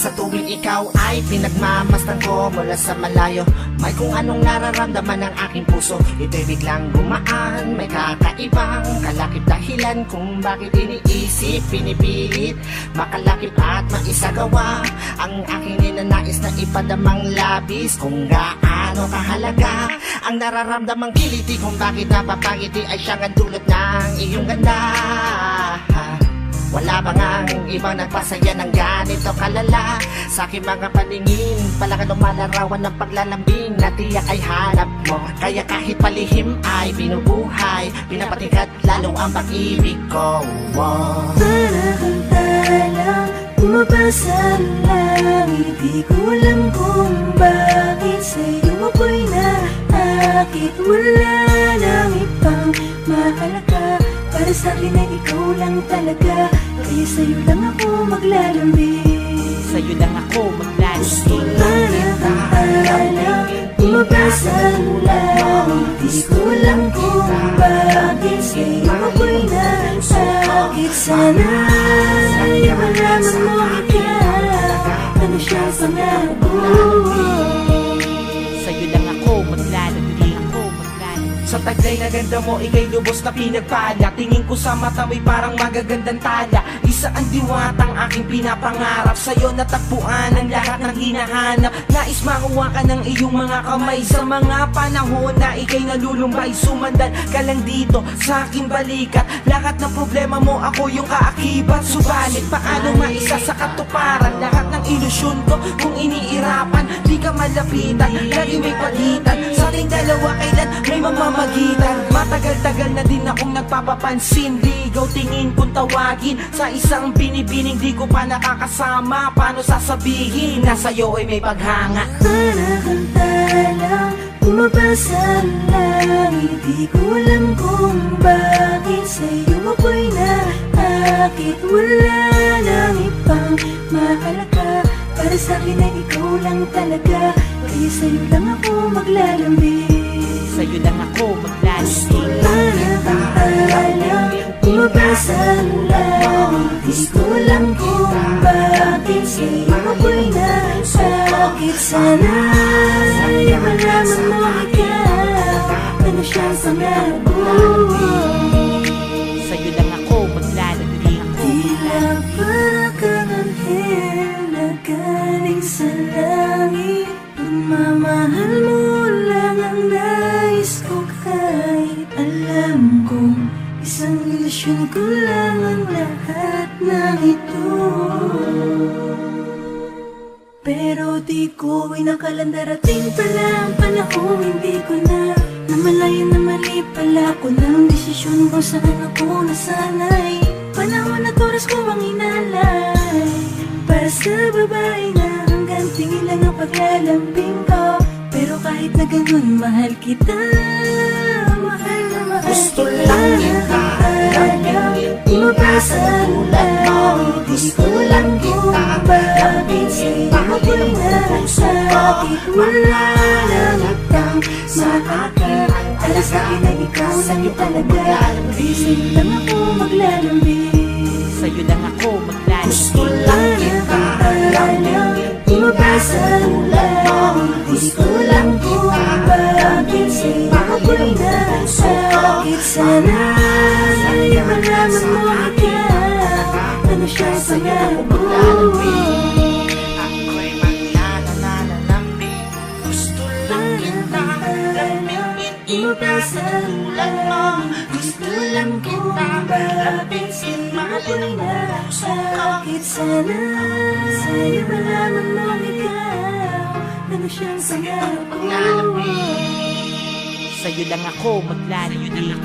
Sa tuwing ikaw ay pinagmamasdan ko mula sa malayo, may kung anong nararamdaman ng aking puso. Ito'y biglang gumaan, may kakaibang kalakip dahilan kung bakit iniisip, pinipilit makalakip at maisagawa ang aking ninanais na ipadamang labis. Kung gaano kahalaga ang nararamdamang kiliti, kung bakit napapangiti ay siyang ang dulot ng iyong ganda. Wala bang ang ibang nagpasaya ng ganito kalala? Sa aking mga paningin, palaka lumalarawan ng paglalambing na tiyak ay hanap mo. Kaya kahit palihim ay binubuhay, pinapatingkat lalo ang pag-ibig ko. Para kang talang bumabasa ang langit, di ko alam kung bakit sa'yo ako'y naakit. Wala nang ibang mahalaga, para sa'kin ay ikaw lang talaga. Kaya sa'yo lang ako maglalambing, sa'yo lang ako maglalambing. para kang talang bumabasa ang langit, di ko alam kung bakit sa'yo ako'y naakit. Sana ay malaman mo ikaw, ano siyang pangako. Sa'yo lang ako maglalambing, ako maglalambing. Sa taglay na ganda mo, ika'y lubos na pinagpala. Tingin ko sa mata mo'y parang magagandang tala. Isa ang diwatang aking pinapangarap, sa'yo natagpuan ang lahat ng hinahanap. Nais makuha ka ng iyong mga kamay sa mga panahon na ika'y nalulumbay. Sumandan ka lang dito sa aking balikat, lahat ng problema mo ako yung kaakibat. Subalit paano maisa sa katuparan lahat ng ilusyon ko kung iniirapan? Di ka malapitan, lagi may pagitan sa ating dalawa, kailan may mamamagitan. Matagal-tagal na din akong nagpapapansin, ligaw tingin kung tawagin sa isang binibining di ko pa nakakasama. Paano sasabihin na sa'yo ay may paghanga? Para kang talang bumabasa ang langit, di ko alam kung bakit sa'yo ako'y naakit. Wala nang ibang mahalaga, para sa'kin ay ikaw lang talaga. Kaya sa'yo lang ako maglalambing, Sa'yo lang ako maglalambing. para kang talang bumabasa ang langit, di ko alam kung bakit sa'yo ako'y naakit. Sana ay malaman mo ikaw, ano siyang pangako. Sa'yo lang ako maglalambing, ako Tila para kang anghel na galing sa langit, pagmamahal mo lang ang nais ko. Kahit alam kong isang ilusyon ko lang ang lahat ng ito, pero di ko inakalang darating pala ang panahon. Hindi ko na namalayan na mali pala ko ng desisyon kung saan ako nasanay. Panahon at oras ko ang inalay para sa babae na hanggang tingin lang ang paglalambing ko. Pero kahit na ganun, mahal kita, mahal na mahal Gusto kita. lang kita lambingin, Bumabasa ang langit, di ko lang kung bakit sa'yo ako'y nasakit. Wala nang ibang makakit, para sa'kin ay ikaw lang talaga. Kaya sa'yo lang ako maglalambing, Sa'yo lang ako gusto maglalambing. lang kita lambingin, bumabasa ang langit, di ko lang kung bakit sa'yo ako'y nasakit. Sana ay malaman mo ikaw, ano siyang pangako. ako'y maglalambing. Gusto lang kita lambingin, ikatulad mo. Gusto lang kita lambingin, mahalin mo puso ko. Bakit sana sa'yo malaman mo ikaw, ano siyang pangako. Maglalambing, Sa'yo lang ako maglalambing.